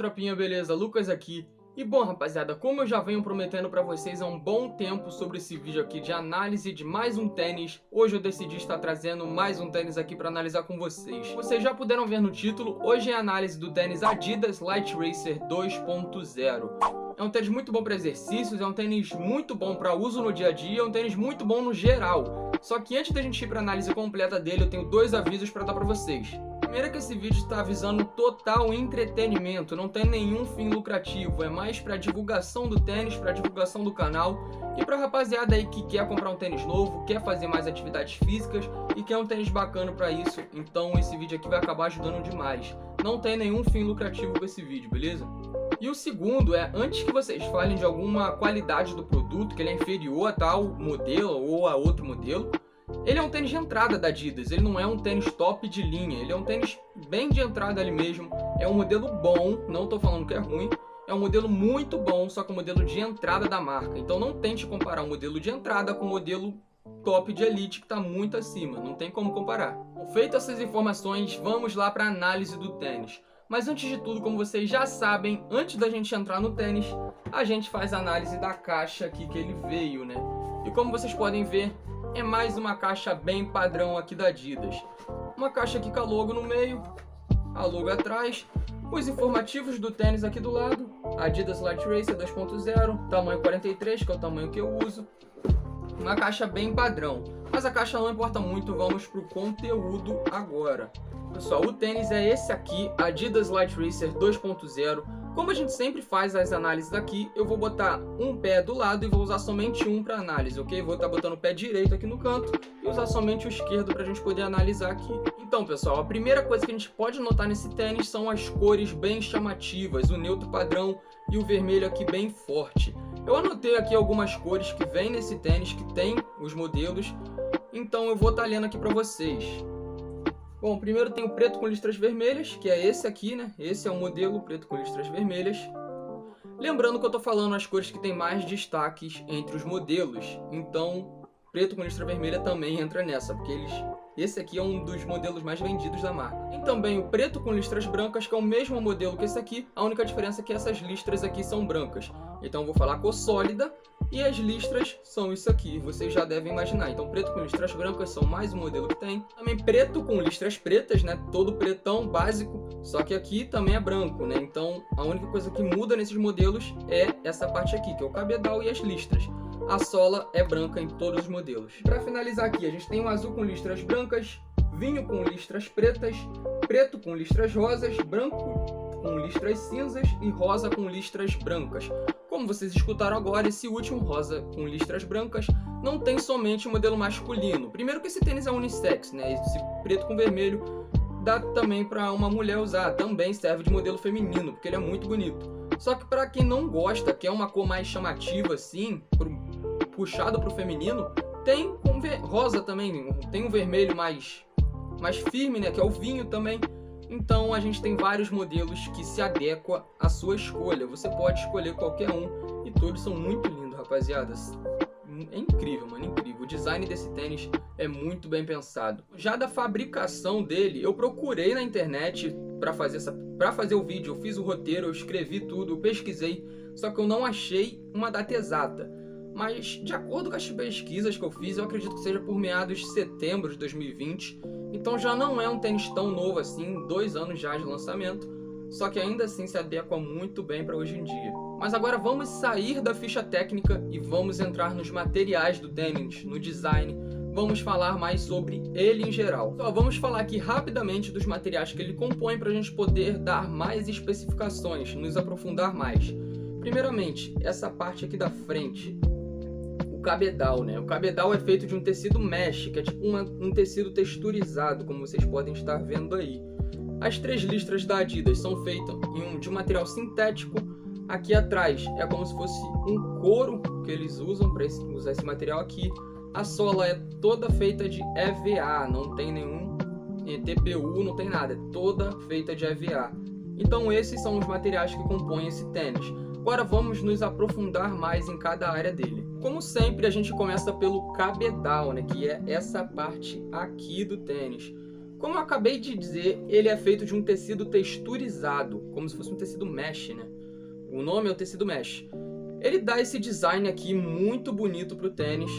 tropinha, beleza? Lucas aqui. E bom, rapaziada, como eu já venho prometendo pra vocês há um bom tempo sobre esse vídeo aqui de análise de mais um tênis, hoje eu decidi estar trazendo mais um tênis aqui pra analisar com vocês. Vocês já puderam ver no título, hoje é a análise do tênis Adidas Light Racer 2.0. É um tênis muito bom para exercícios, é um tênis muito bom para uso no dia a dia, é um tênis muito bom no geral. Só que antes da gente ir para a análise completa dele, eu tenho dois avisos para dar para vocês. Primeiro é que esse vídeo está avisando total entretenimento, não tem nenhum fim lucrativo, é mais para divulgação do tênis, para divulgação do canal e para rapaziada aí que quer comprar um tênis novo, quer fazer mais atividades físicas e quer um tênis bacana para isso. Então esse vídeo aqui vai acabar ajudando demais. Não tem nenhum fim lucrativo com esse vídeo, beleza? E o segundo é, antes que vocês falem de alguma qualidade do produto, que ele é inferior a tal modelo ou a outro modelo, ele é um tênis de entrada da Adidas, ele não é um tênis top de linha, ele é um tênis bem de entrada ali mesmo, é um modelo bom, não tô falando que é ruim, é um modelo muito bom, só que é um modelo de entrada da marca. Então não tente comparar um modelo de entrada com um modelo top de elite que está muito acima, não tem como comparar. Feitas essas informações, vamos lá para a análise do tênis. Mas antes de tudo, como vocês já sabem, antes da gente entrar no tênis, a gente faz a análise da caixa aqui que ele veio, né? E como vocês podem ver, é mais uma caixa bem padrão aqui da Adidas. Uma caixa aqui com a logo no meio, a logo atrás, os informativos do tênis aqui do lado, Adidas Light Racer 2.0, tamanho 43, que é o tamanho que eu uso. Uma caixa bem padrão, mas a caixa não importa muito, vamos para o conteúdo agora. Pessoal, o tênis é esse aqui, Adidas Light Racer 2.0. Como a gente sempre faz as análises aqui, eu vou botar um pé do lado e vou usar somente um para análise, ok? Vou estar botando o pé direito aqui no canto e usar somente o esquerdo para a gente poder analisar aqui. Então, pessoal, a primeira coisa que a gente pode notar nesse tênis são as cores bem chamativas, o neutro padrão e o vermelho aqui bem forte. Eu anotei aqui algumas cores que vem nesse tênis, que tem os modelos, então eu vou estar lendo aqui para vocês. Bom, primeiro tem o preto com listras vermelhas, que é esse aqui, né? Esse é o modelo preto com listras vermelhas. Lembrando que eu tô falando as cores que tem mais destaques entre os modelos. Então, preto com listra vermelha também entra nessa, porque esse aqui é um dos modelos mais vendidos da marca. Tem também o preto com listras brancas, que é o mesmo modelo que esse aqui. A única diferença é que essas listras aqui são brancas. Então eu vou falar cor sólida. E as listras são isso aqui, vocês já devem imaginar. Então preto com listras brancas são mais um modelo que tem. Também preto com listras pretas, né? Todo pretão básico, só que aqui também é branco, né? Então a única coisa que muda nesses modelos é essa parte aqui, que é o cabedal e as listras. A sola é branca em todos os modelos. Para finalizar aqui, a gente tem um azul com listras brancas, vinho com listras pretas, preto com listras rosas, branco com listras cinzas e rosa com listras brancas. Como vocês escutaram agora, esse último, rosa com listras brancas, não tem somente o modelo masculino. Primeiro que esse tênis é unissex, né? Esse preto com vermelho dá também para uma mulher usar. Também serve de modelo feminino, porque ele é muito bonito. Só que para quem não gosta, quer uma cor mais chamativa assim, puxado para o feminino, tem com rosa também. Tem um vermelho mais firme, né? Que é o vinho também. Então a gente tem vários modelos que se adequam à sua escolha. Você pode escolher qualquer um e todos são muito lindos, rapaziada. É incrível, mano, incrível. O design desse tênis é muito bem pensado. Já da fabricação dele, eu procurei na internet para fazer o vídeo. Eu fiz o roteiro, eu escrevi tudo, eu pesquisei, só que eu não achei uma data exata. Mas de acordo com as pesquisas que eu fiz, eu acredito que seja por meados de setembro de 2020. Então já não é um tênis tão novo assim, 2 anos já de lançamento, só que ainda assim se adequa muito bem para hoje em dia. Mas agora vamos sair da ficha técnica e vamos entrar nos materiais do tênis, no design. Vamos falar mais sobre ele em geral. Então, vamos falar aqui rapidamente dos materiais que ele compõe para a gente poder dar mais especificações, nos aprofundar mais. Primeiramente, essa parte aqui da frente. O cabedal, né? O cabedal é feito de um tecido mesh, que é tipo um tecido texturizado, como vocês podem estar vendo aí. As 3 listras da Adidas são feitas de um material sintético. Aqui atrás é como se fosse um couro que eles usam para usar esse material aqui. A sola é toda feita de EVA, não tem nenhum TPU, não tem nada, é toda feita de EVA. Então esses são os materiais que compõem esse tênis. Agora vamos nos aprofundar mais em cada área dele. Como sempre, a gente começa pelo cabedal, né, que é essa parte aqui do tênis. Como eu acabei de dizer, ele é feito de um tecido texturizado, como se fosse um tecido mesh, né? O nome é o tecido mesh. Ele dá esse design aqui muito bonito para o tênis,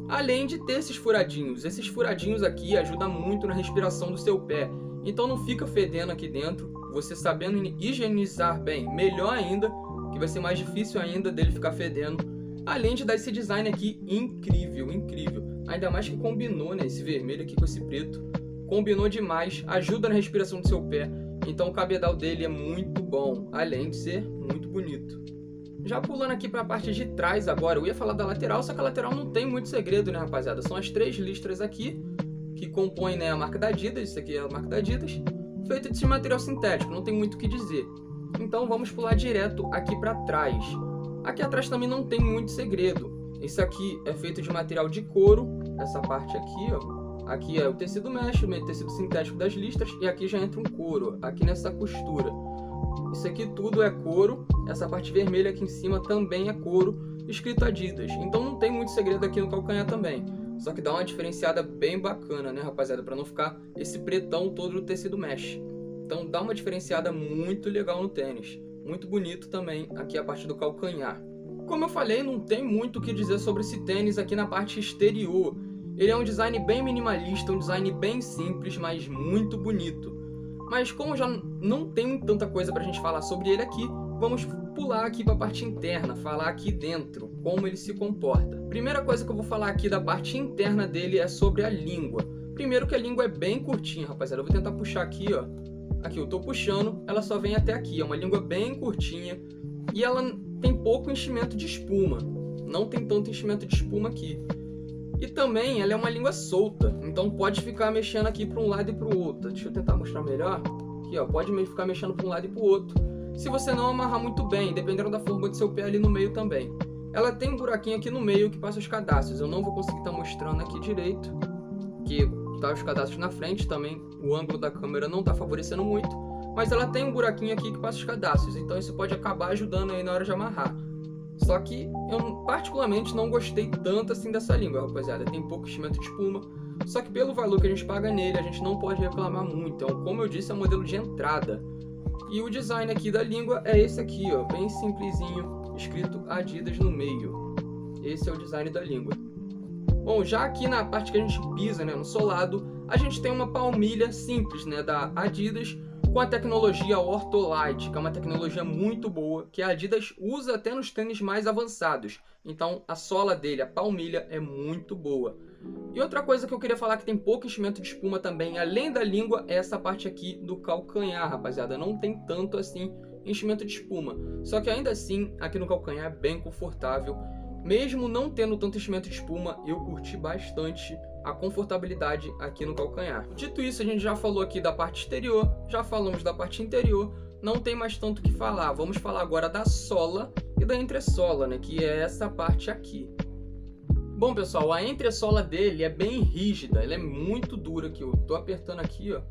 além de ter esses furadinhos. Esses furadinhos aqui ajudam muito na respiração do seu pé, então não fica fedendo aqui dentro. Você sabendo higienizar bem, melhor ainda, que vai ser mais difícil ainda dele ficar fedendo. Além de dar esse design aqui incrível, incrível. Ainda mais que combinou, né, esse vermelho aqui com esse preto. Combinou demais, ajuda na respiração do seu pé. Então o cabedal dele é muito bom, além de ser muito bonito. Já pulando aqui para a parte de trás agora, eu ia falar da lateral, só que a lateral não tem muito segredo, né, rapaziada? São as 3 listras aqui, que compõem, né, a marca da Adidas. Isso aqui é a marca da Adidas, feita de material sintético, não tem muito o que dizer. Então vamos pular direto aqui para trás. Aqui atrás também não tem muito segredo. Isso aqui é feito de material de couro, essa parte aqui, ó. Aqui é o tecido mesh, o tecido sintético das listras, e aqui já entra um couro, aqui nessa costura. Isso aqui tudo é couro, essa parte vermelha aqui em cima também é couro, escrito Adidas. Então não tem muito segredo aqui no calcanhar também. Só que dá uma diferenciada bem bacana, né, rapaziada? Para não ficar esse pretão todo do tecido mesh. Então dá uma diferenciada muito legal no tênis. Muito bonito também aqui a parte do calcanhar. Como eu falei, não tem muito o que dizer sobre esse tênis aqui na parte exterior. Ele é um design bem minimalista, um design bem simples, mas muito bonito. Mas como já não tem tanta coisa pra gente falar sobre ele aqui, vamos pular aqui para a parte interna, falar aqui dentro, como ele se comporta. Primeira coisa que eu vou falar aqui da parte interna dele é sobre a língua. Primeiro que a língua é bem curtinha, rapaziada. Eu vou tentar puxar aqui, ó. Aqui eu tô puxando, ela só vem até aqui. É uma língua bem curtinha e ela tem pouco enchimento de espuma. Não tem tanto enchimento de espuma aqui. E também ela é uma língua solta, então pode ficar mexendo aqui para um lado e para o outro. Deixa eu tentar mostrar melhor. Aqui, ó, pode ficar mexendo para um lado e para o outro. Se você não amarrar muito bem, dependendo da forma do seu pé ali no meio também. Ela tem um buraquinho aqui no meio que passa os cadastros. Eu não vou conseguir estar mostrando aqui direito, que tá os cadastros na frente também. O ângulo da câmera não está favorecendo muito, mas ela tem um buraquinho aqui que passa os cadastros. Então isso pode acabar ajudando aí na hora de amarrar. Só que eu particularmente não gostei tanto assim dessa língua, rapaziada. Tem pouco enchimento de espuma. Só que pelo valor que a gente paga nele, a gente não pode reclamar muito. Então, como eu disse, é um modelo de entrada. E o design aqui da língua é esse aqui, ó, bem simplesinho, escrito Adidas no meio. Esse é o design da língua. Bom, já aqui na parte que a gente pisa, né, no solado, a gente tem uma palmilha simples, né, da Adidas, com a tecnologia Ortholite, que é uma tecnologia muito boa, que a Adidas usa até nos tênis mais avançados. Então a sola dele, a palmilha, é muito boa. E outra coisa que eu queria falar que tem pouco enchimento de espuma também, além da língua, é essa parte aqui do calcanhar, rapaziada. Não tem tanto assim enchimento de espuma. Só que ainda assim, aqui no calcanhar é bem confortável. Mesmo não tendo tanto enchimento de espuma, eu curti bastante a confortabilidade aqui no calcanhar. Dito isso, a gente já falou aqui da parte exterior, já falamos da parte interior, não tem mais tanto o que falar. Vamos falar agora da sola e da entressola, né, que é essa parte aqui. Bom, pessoal, a entressola dele é bem rígida, ela é muito dura aqui. Eu tô apertando aqui, ó.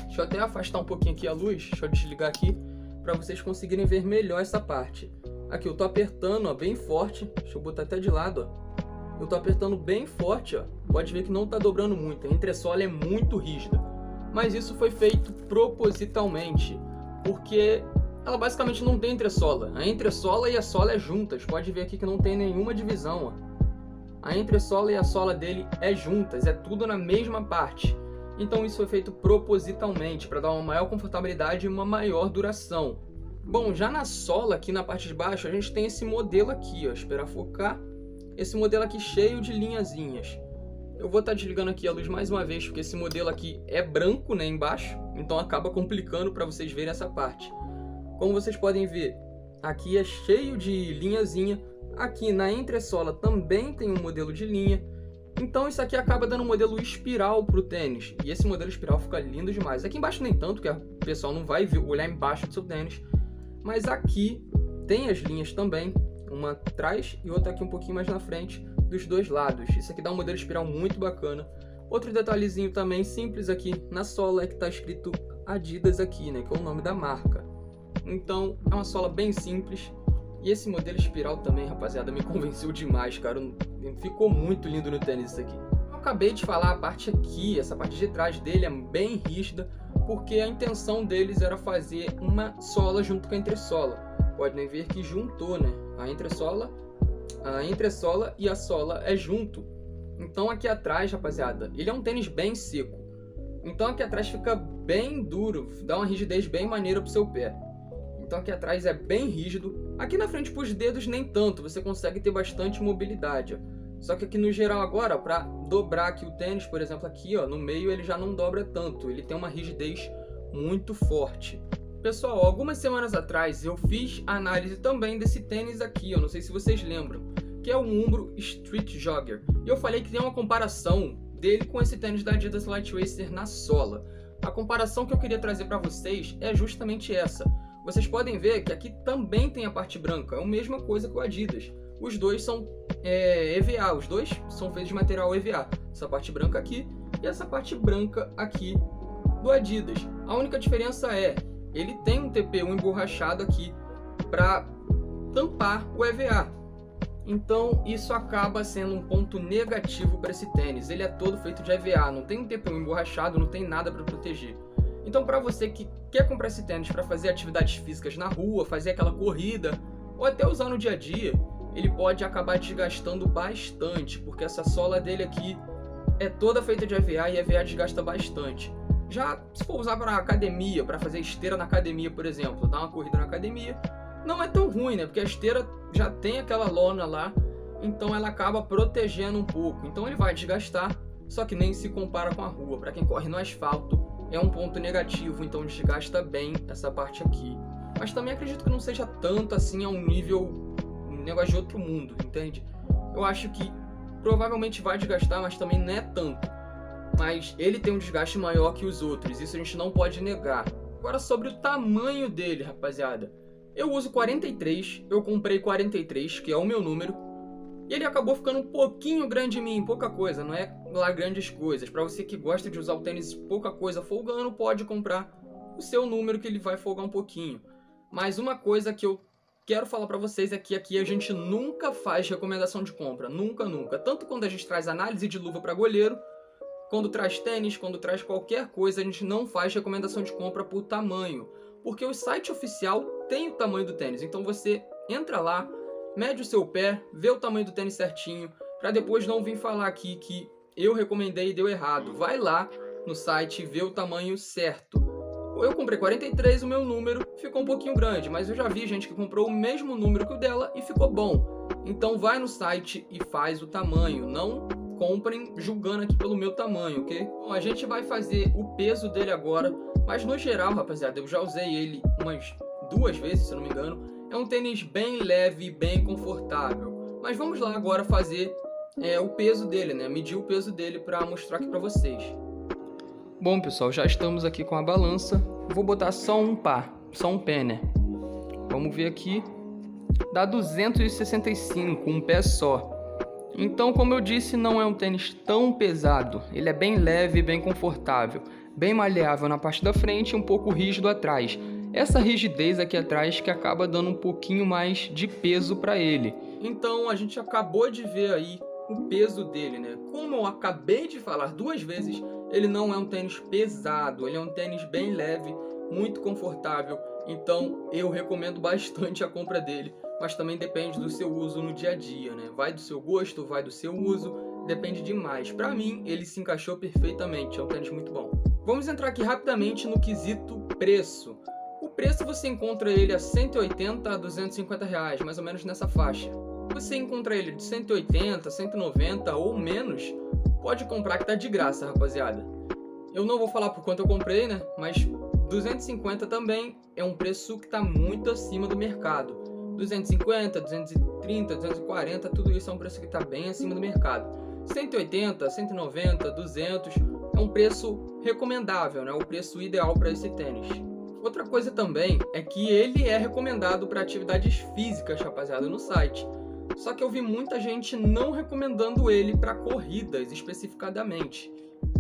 Deixa eu até afastar um pouquinho aqui a luz, deixa eu desligar aqui para vocês conseguirem ver melhor essa parte. Aqui eu tô apertando, ó, bem forte. Deixa eu botar até de lado, ó. Eu tô apertando bem forte, ó. Pode ver que não tá dobrando muito. A entressola é muito rígida. Mas isso foi feito propositalmente, porque ela basicamente não tem entressola. A entressola e a sola é juntas. Pode ver aqui que não tem nenhuma divisão, ó. A entressola e a sola dele é juntas, é tudo na mesma parte. Então isso foi feito propositalmente para dar uma maior confortabilidade e uma maior duração. Bom, já na sola, aqui na parte de baixo, a gente tem esse modelo aqui, ó. Esperar focar. Esse modelo aqui cheio de linhazinhas. Eu vou estar desligando aqui a luz mais uma vez, porque esse modelo aqui é branco, né, embaixo. Então acaba complicando para vocês verem essa parte. Como vocês podem ver, aqui é cheio de linhazinha. Aqui na entressola também tem um modelo de linha. Então isso aqui acaba dando um modelo espiral para o tênis. E esse modelo espiral fica lindo demais. Aqui embaixo nem tanto, que o pessoal não vai olhar embaixo do seu tênis. Mas aqui tem as linhas também. Uma atrás e outra aqui um pouquinho mais na frente, dos dois lados. Isso aqui dá um modelo espiral muito bacana. Outro detalhezinho também simples aqui na sola é que está escrito Adidas aqui, né, que é o nome da marca. Então é uma sola bem simples. E esse modelo espiral também, rapaziada, me convenceu demais, cara. Ficou muito lindo no tênis isso aqui. A Acabei de falar, a parte aqui, essa parte de trás dele é bem rígida, porque a intenção deles era fazer uma sola junto com a entressola. Podem ver que juntou, né? A entressola e a sola é junto. Então aqui atrás, rapaziada, ele é um tênis bem seco. Então aqui atrás fica bem duro, dá uma rigidez bem maneira pro seu pé. Então aqui atrás é bem rígido. Aqui na frente pros dedos nem tanto, você consegue ter bastante mobilidade, ó. Só que aqui no geral agora, para dobrar aqui o tênis, por exemplo, aqui ó, no meio ele já não dobra tanto, ele tem uma rigidez muito forte. Pessoal, algumas semanas atrás eu fiz análise também desse tênis aqui, eu não sei se vocês lembram, que é o Umbro Street Jogger. E eu falei que tem uma comparação dele com esse tênis da Adidas Light Racer na sola. A comparação que eu queria trazer para vocês é justamente essa. Vocês podem ver que aqui também tem a parte branca, é a mesma coisa que o Adidas. Os dois são EVA, os dois são feitos de material EVA. Essa parte branca aqui e essa parte branca aqui do Adidas. A única diferença é, ele tem um TP1 emborrachado aqui para tampar o EVA. Então isso acaba sendo um ponto negativo para esse tênis. Ele é todo feito de EVA, não tem um TP1 emborrachado, não tem nada para proteger. Então para você que quer comprar esse tênis para fazer atividades físicas na rua, fazer aquela corrida, ou até usar no dia a dia, ele pode acabar desgastando bastante, porque essa sola dele aqui é toda feita de EVA e EVA desgasta bastante. Já se for usar para academia, para fazer esteira na academia, por exemplo, dar uma corrida na academia, não é tão ruim, né? Porque a esteira já tem aquela lona lá, então ela acaba protegendo um pouco. Então ele vai desgastar, só que nem se compara com a rua. Para quem corre no asfalto, é um ponto negativo, então desgasta bem essa parte aqui. Mas também acredito que não seja tanto assim a um nível, um negócio de outro mundo, entende? Eu acho que provavelmente vai desgastar, mas também não é tanto. Mas ele tem um desgaste maior que os outros, isso a gente não pode negar. Agora sobre o tamanho dele, rapaziada. Eu uso 43, eu comprei 43, que é o meu número. E ele acabou ficando um pouquinho grande em mim, pouca coisa, não é lá grandes coisas. Para você que gosta de usar o tênis pouca coisa folgando, pode comprar o seu número que ele vai folgar um pouquinho. Mas uma coisa que eu quero falar para vocês é que aqui a gente nunca faz recomendação de compra, nunca. Tanto quando a gente traz análise de luva para goleiro, quando traz tênis, quando traz qualquer coisa, a gente não faz recomendação de compra por tamanho. Porque o site oficial tem o tamanho do tênis, então você entra lá, mede o seu pé, vê o tamanho do tênis certinho, para depois não vir falar aqui que eu recomendei e deu errado. Vai lá no site e vê o tamanho certo. Eu comprei 43, o meu número ficou um pouquinho grande, mas eu já vi gente que comprou o mesmo número que o dela e ficou bom. Então vai no site e faz o tamanho, não comprem julgando aqui pelo meu tamanho, ok? Bom, a gente vai fazer o peso dele agora, mas no geral, rapaziada, eu já usei ele umas 2 vezes, se eu não me engano. É um tênis bem leve e bem confortável. Mas vamos lá agora fazer o peso dele, né? Medir o peso dele para mostrar aqui para vocês. Bom, pessoal, já estamos aqui com a balança. Vou botar só um par, só um pé, né? Vamos ver aqui. Dá 265, um pé só. Então, como eu disse, não é um tênis tão pesado. Ele é bem leve, bem confortável, bem maleável na parte da frente e um pouco rígido atrás. Essa rigidez aqui atrás que acaba dando um pouquinho mais de peso para ele. Então, a gente acabou de ver aí o peso dele, né? Como eu acabei de falar 2 vezes, ele não é um tênis pesado, ele é um tênis bem leve, muito confortável. Então, eu recomendo bastante a compra dele. Mas também depende do seu uso no dia a dia, né? Vai do seu gosto, vai do seu uso, depende demais. Pra mim, ele se encaixou perfeitamente, é um tênis muito bom. Vamos entrar aqui rapidamente no quesito preço. O preço você encontra ele a 180 a 250 reais, mais ou menos nessa faixa. Você encontra ele de 180, 190 ou menos, pode comprar que tá de graça, rapaziada. Eu não vou falar por quanto eu comprei, né? Mas 250 também é um preço que tá muito acima do mercado. 250, 230, 240, tudo isso é um preço que está bem acima do mercado. 180, 190, 200 é um preço recomendável, né? O preço ideal para esse tênis. Outra coisa também é que ele é recomendado para atividades físicas, rapaziada, no site. Só que eu vi muita gente não recomendando ele para corridas especificadamente.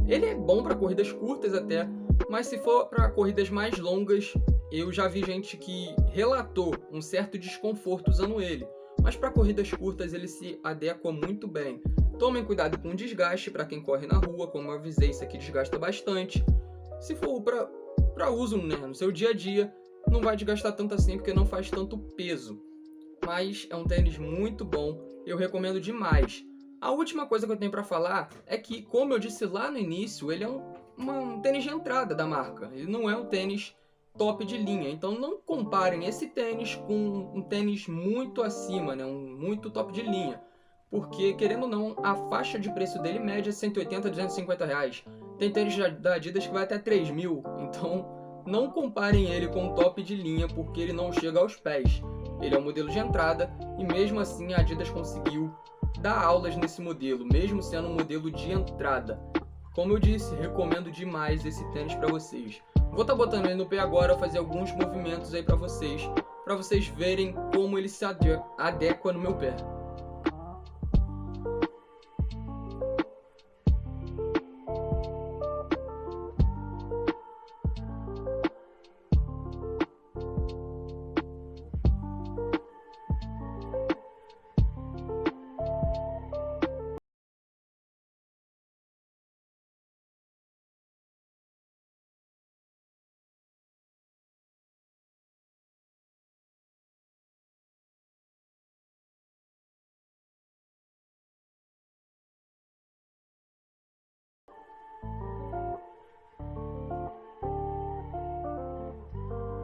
Ele é bom para corridas curtas até, mas se for para corridas mais longas, eu já vi gente que relatou um certo desconforto usando ele. Mas para corridas curtas ele se adequa muito bem. Tomem cuidado com o desgaste para quem corre na rua, como eu avisei, isso aqui desgasta bastante. Se for para uso, né, no seu dia a dia, não vai desgastar tanto assim porque não faz tanto peso. Mas é um tênis muito bom, eu recomendo demais. A última coisa que eu tenho para falar é que, como eu disse lá no início, ele é um tênis de entrada da marca. Ele não é um tênis top de linha, então não comparem esse tênis com um tênis muito acima, né, muito top de linha. Porque, querendo ou não, a faixa de preço dele média é 180 a 250 reais. Tem tênis da Adidas que vai até 3 mil, então não comparem ele com um top de linha porque ele não chega aos pés. Ele é um modelo de entrada e mesmo assim a Adidas conseguiu dar aulas nesse modelo, mesmo sendo um modelo de entrada. Como eu disse, recomendo demais esse tênis para vocês. Vou estar botando ele no pé agora, fazer alguns movimentos aí para vocês verem como ele se adequa no meu pé.